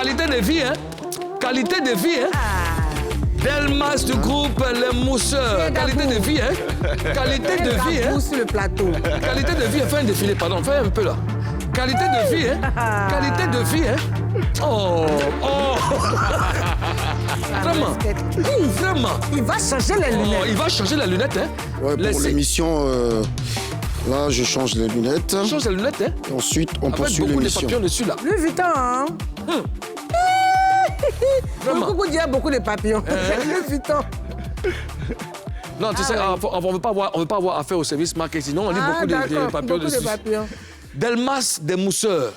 Qualité de vie, hein? Qualité de vie, hein? Delmas du groupe Les Mousseurs. Qualité de vie, hein? Qualité de vie, hein? Sur le plateau. Qualité de vie, fais un défilé, pardon, fais un peu là. Qualité de vie, hein? Qualité de vie, hein? Oh, oh! Vraiment, vraiment. Il va changer les lunettes. Oh, il va changer la lunette, hein? Ouais, pour l'émission, là, je change les lunettes. Change la lunette, hein? Et ensuite, on poursuit beaucoup de l'émission. papillons dessus, là. Louis Vuitton, hein? Vraiment. Beaucoup dire beaucoup de papillons. Louis Vuitton. Non, tu sais, on ne veut pas avoir affaire au service marketing, sinon on lit beaucoup de papillons dessus. Delmas des Mousseurs.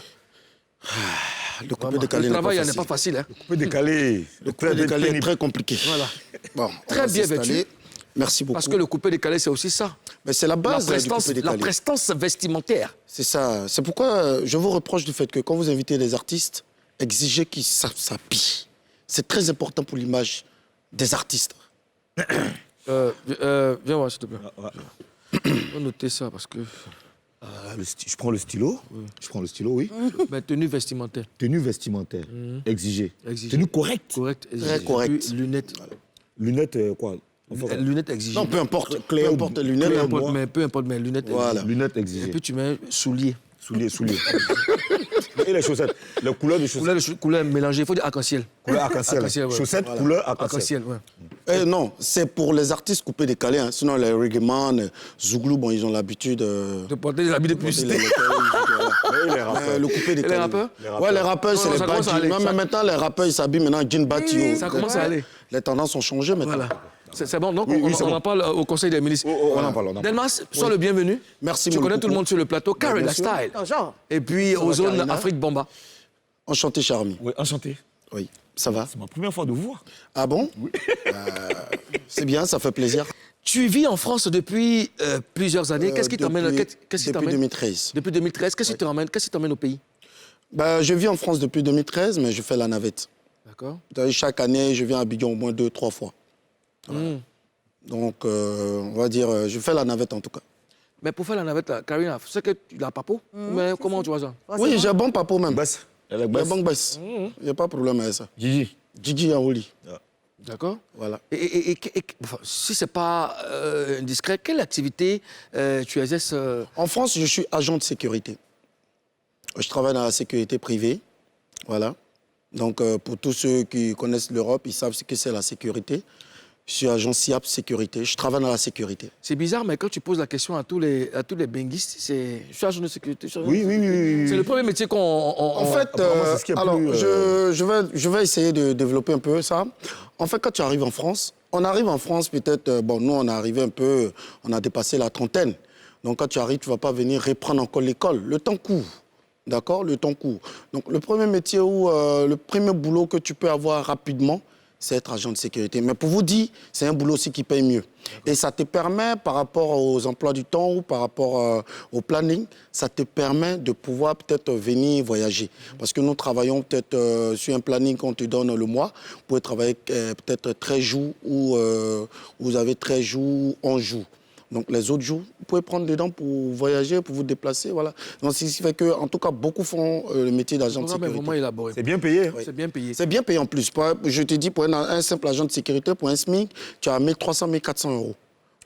Le coupé décalé Le n'est pas travail facile. n'est pas facile, hein? Le coupé décalé. Le coupé décalé est très compliqué. Voilà. Bon, Très bien vêtu. Merci beaucoup. Parce que le coupé décalé, c'est aussi ça. Mais c'est la base du coupé décalé. La prestance vestimentaire. C'est ça. C'est pourquoi je vous reproche du fait que quand vous invitez des artistes, exigez qu'ils s'habillent. C'est très important pour l'image des artistes. Viens voir, s'il te plaît. On va noter ça parce que... Je prends le stylo. Oui. Je prends le stylo, oui. Ben, tenue vestimentaire. Tenue vestimentaire. Exigée. Exigée. Tenue correcte. Correcte. Très correcte. Puis, lunettes. Lunettes, quoi enfin, Lunettes exigées. Non, peu importe. Clair, Peu importe les lunettes. Peu importe, mais lunettes Voilà. exigées. lunettes Et exigées. puis tu mets souliers. Souliers. Et les chaussettes. Les couleurs de chaussettes. Couleur mélangée. Il faut dire arc-en-ciel. Couleur arc-en-ciel. Arc-en-ciel, ouais. Chaussettes, Voilà. couleur arc-en-ciel. Arc-en-ciel, ouais. Non, c'est pour les artistes coupés décalés. Hein. Sinon, les reggaeman, Zouglou, bon, ils ont l'habitude De porter des habits de publicité. Le coupé décalé. Et les rappeurs? Ouais, les rappeurs, c'est Non, les ça commence à aller. badges. Même maintenant, les rappeurs, ils s'habillent maintenant jean batio. Ça commence à aller. Les tendances ont changé maintenant. Voilà. C'est bon, donc Oui, on c'est bon. en parle au Conseil des ministres. On en parle. Delmas, sois le bienvenu. Merci, Tu mon connais coucou. tout le monde sur le plateau. Karen bien sûr. Style. Bonjour. Et puis Ozone Karina. Afrique Bomba. Enchanté, cher ami. Oui, enchanté. Oui, ça va. C'est ma première fois de vous voir. Ah bon? C'est bien, ça fait plaisir. Tu vis en France depuis plusieurs années. Qu'est-ce qui t'emmène Depuis 2013. Depuis 2013. Qu'est-ce qui t'emmène au pays? Je vis en France depuis 2013, mais je fais la navette. D'accord. Chaque année, je viens à Abidjan au moins 2-3 fois. Voilà. Donc, on va dire, je fais la navette en tout cas. Mais pour faire la navette, là, Karina, tu sais que tu as papo? Mais comment tu vois ça? Oui, j'ai un bon papo même. Basse. Elle est J'ai un basse. bon baisse. Il n'y a pas de problème avec ça. Gigi. Gigi Yaouli. D'accord. Voilà. Et enfin, si ce n'est pas indiscret, quelle activité tu exerces En France, je suis agent de sécurité. Je travaille dans la sécurité privée. Voilà. Donc, pour tous ceux qui connaissent l'Europe, ils savent ce que c'est la sécurité. Je suis agent SIAP sécurité. Je travaille dans la sécurité. C'est bizarre, mais quand tu poses la question à tous les benguistes, c'est... Je suis agent de sécurité. Oui. C'est le premier métier qu'on... En fait, apparemment, c'est ce qui est alors, plus, je vais essayer de développer un peu ça. En fait, quand tu arrives en France, on arrive en France peut-être... nous, on est arrivé un peu... On a dépassé la trentaine. Donc, quand tu arrives, tu ne vas pas venir reprendre encore l'école. Le temps court. D'accord? Le temps court. Donc, le premier métier ou le premier boulot que tu peux avoir rapidement, c'est être agent de sécurité. Mais pour vous dire, c'est un boulot aussi qui paye mieux. Et ça te permet, par rapport aux emplois du temps ou par rapport au planning, ça te permet de pouvoir peut-être venir voyager. Parce que nous travaillons peut-être sur un planning qu'on te donne le mois. Vous pouvez travailler peut-être 13 jours ou vous avez 13 jours, 11 jours. Donc, les autres jours, vous pouvez prendre dedans pour voyager, pour vous déplacer, voilà. Donc, ce qui fait que, en tout cas, beaucoup font le métier d'agent de sécurité. Vraiment élaboré. C'est bien payé. C'est bien payé. C'est bien payé en plus. Je te dis, pour un simple agent de sécurité, pour un SMIC, tu as 1300, 1400 euros.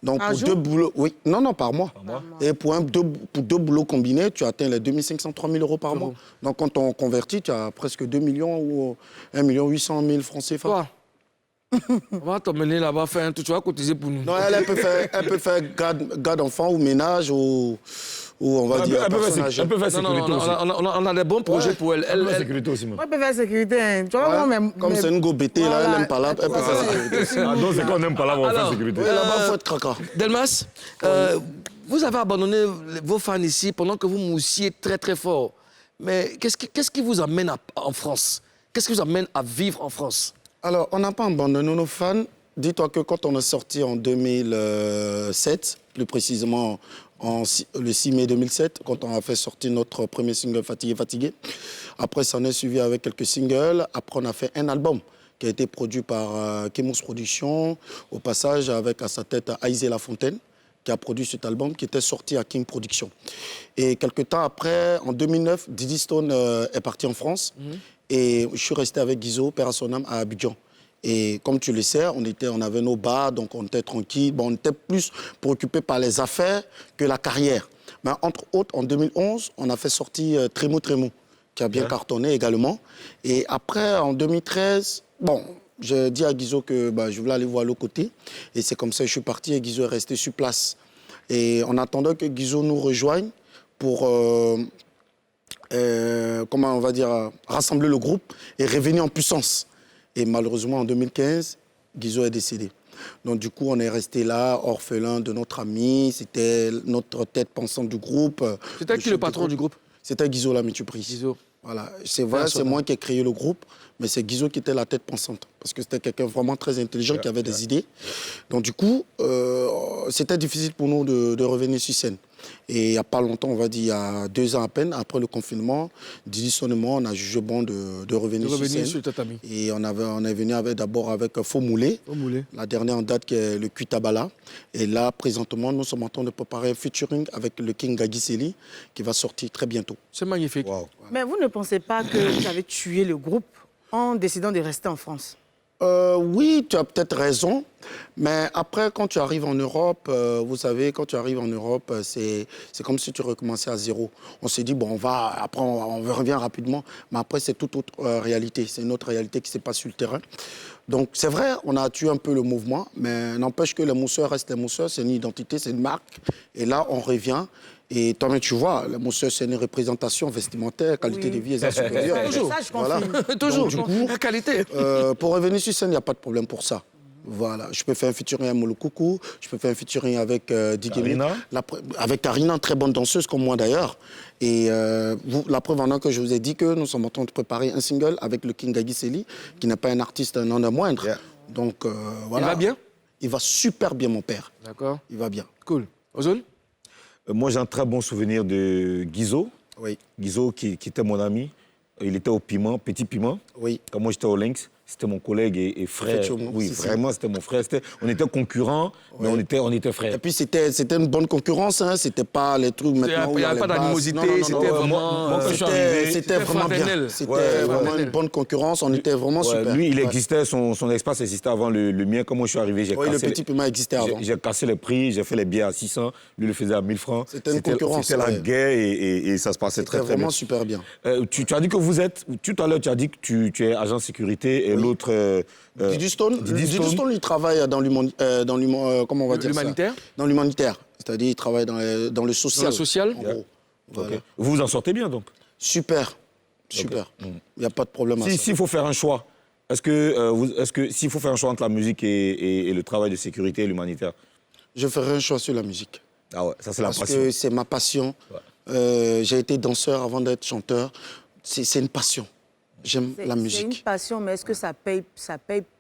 Donc, Par pour jour? 2 boulots... Oui, non, par mois. Et pour deux boulots combinés, tu atteins les 2500, 3000 euros par mois. Donc, quand on convertit, tu as presque 2 millions ou 1 800 000 francs CFA. Toi, on va t'emmener là-bas faire un tour. Tu vas cotiser pour nous. Non, elle peut faire garde enfant ou ménage ou on va dire Elle peut personne faire âgée. sécurité aussi. On a des bons projets Ouais. pour elle. Elle peut faire sécurité aussi, moi. Moi, je peux faire sécurité. Hein. Tu vois, moi, Comme c'est une go BT, là, elle n'aime pas là, elle peut faire sécurité. Ah, donc c'est qu'on n'aime pas là, on va faire Alors, sécurité. Et là-bas, il faut être cracra. Delmas, vous avez abandonné vos fans ici pendant que vous moussiez très très fort. Mais qu'est-ce qui vous amène en France? Qu'est-ce qui vous amène à vivre en France? Alors, on n'a pas abandonné nos fans. Dis-toi que quand on est sorti en 2007, plus précisément le 6 mai 2007, quand on a fait sortir notre premier single Fatigué, Fatigué. Après, ça en est suivi avec quelques singles. Après, on a fait un album qui a été produit par Kemos Productions, au passage avec à sa tête Aïsé Lafontaine, qui a produit cet album, qui était sorti à King Production. Et quelques temps après, en 2009, Diddy Stone est parti en France. Et je suis resté avec Guizo, père à son âme, à Abidjan. Et comme tu le sais, on avait nos bars, donc on était tranquille. Bon, on était plus préoccupé par les affaires que la carrière. Mais entre autres, en 2011, on a fait sortir Trémo Trémo, qui a bien cartonné également. Et après, en 2013, bon, j'ai dit à Guizo que je voulais aller voir l'autre côté. Et c'est comme ça que je suis parti et Guizo est resté sur place. Et en attendant que Guizo nous rejoigne pour, comment on va dire, rassembler le groupe et revenir en puissance. Et malheureusement, en 2015, Guizo est décédé. Donc du coup, on est resté là, orphelin de notre ami. C'était notre tête pensante du groupe. C'était qui le patron du groupe? C'était Guizo Lamitupri. Guizo. Voilà. C'est vrai, c'est moi qui ai créé le groupe, mais c'est Guizo qui était la tête pensante. Parce que c'était quelqu'un vraiment très intelligent qui avait des idées. Donc du coup, c'était difficile pour nous de revenir sur scène. Et il n'y a pas longtemps, on va dire il y a 2 ans à peine, après le confinement, Didi Son et moi, on a jugé bon de revenir sur scène. Sur Tatami. Et on est venu d'abord avec Faux Moulé, la dernière en date qui est le Kuitabala. Et là, présentement, nous sommes en train de préparer un featuring avec le King Gagiseli qui va sortir très bientôt. C'est magnifique. Wow. Mais vous ne pensez pas que vous avez tué le groupe en décidant de rester en France? Oui, tu as peut-être raison. Mais après, quand tu arrives en Europe, vous savez, quand tu arrives en Europe, c'est comme si tu recommençais à zéro. On s'est dit, bon, après, on revient rapidement. Mais après, c'est toute autre réalité. C'est une autre réalité qui se passe sur le terrain. Donc, c'est vrai, on a tué un peu le mouvement, mais n'empêche que les mousseurs restent les mousseurs. C'est une identité, c'est une marque. Et là, on revient. Et toi-même, tu vois, les mousseurs, c'est une représentation vestimentaire, qualité de vie et supérieure. Toujours. Ça, je confirme. Toujours. Donc, du coup, la qualité. pour revenir sur scène, il n'y a pas de problème pour ça. Voilà, je peux faire un featuring avec Molokoukou, je peux faire un featuring avec Digimi, avec Karina, très bonne danseuse comme moi d'ailleurs. Et la preuve en est que je vous ai dit que nous sommes en train de préparer un single avec le King Gagiseli, qui n'est pas un artiste non de moindre. Yeah. Donc voilà. Il va bien? Il va super bien, mon père. D'accord. Il va bien. Cool. Ozone? Moi, j'ai un très bon souvenir de Guizo. Oui. Guizo, qui était mon ami. Il était au Piment, Petit Piment. Oui. Quand moi, j'étais au Lynx, c'était mon collègue et frère. Oui, vraiment, c'était mon frère. On était concurrents, mais on était frères. Et puis, c'était une bonne concurrence. Hein. C'était pas les trucs maintenant où il n'y avait pas d'animosité. C'était vraiment... C'était vraiment bien. C'était vraiment une bonne concurrence. On était vraiment super. Lui, il existait, son espace existait avant le mien. Quand moi, je suis arrivé, j'ai cassé... le Petit Piment existait avant. J'ai cassé les prix, j'ai fait les billets à 600. Lui, il le faisait à 1000 francs. C'était une concurrence. C'était la guerre et ça se passait très, très bien. C'était vraiment super bien. Tu as dit que vous êtes... Tout à l'heure, tu as dit que tu es agent de sécurité et l'autre... Didi Stone, il travaille dans comment on va dire ça? L'humanitaire? Dans l'humanitaire. C'est-à-dire, il travaille dans le social. Dans le social? En gros. Voilà. Okay. Vous vous en sortez bien, donc? Super. Super. Il n'y a pas de problème à ça. S'il faut faire un choix, est-ce que s'il faut faire un choix entre la musique et le travail de sécurité et l'humanitaire? Je ferai un choix sur la musique. Ah ouais, ça c'est la passion. Parce que c'est ma passion. Ouais. J'ai été danseur avant d'être chanteur. C'est une passion. J'aime la musique. C'est une passion, mais est-ce que ça paye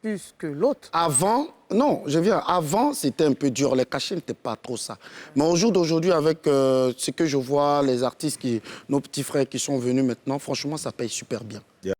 plus que l'autre? Avant, non, avant, c'était un peu dur. Les cachets n'étaient pas trop ça. Mais au jour d'aujourd'hui, avec ce que je vois, les artistes, nos petits frères qui sont venus maintenant, franchement, ça paye super bien. Yeah.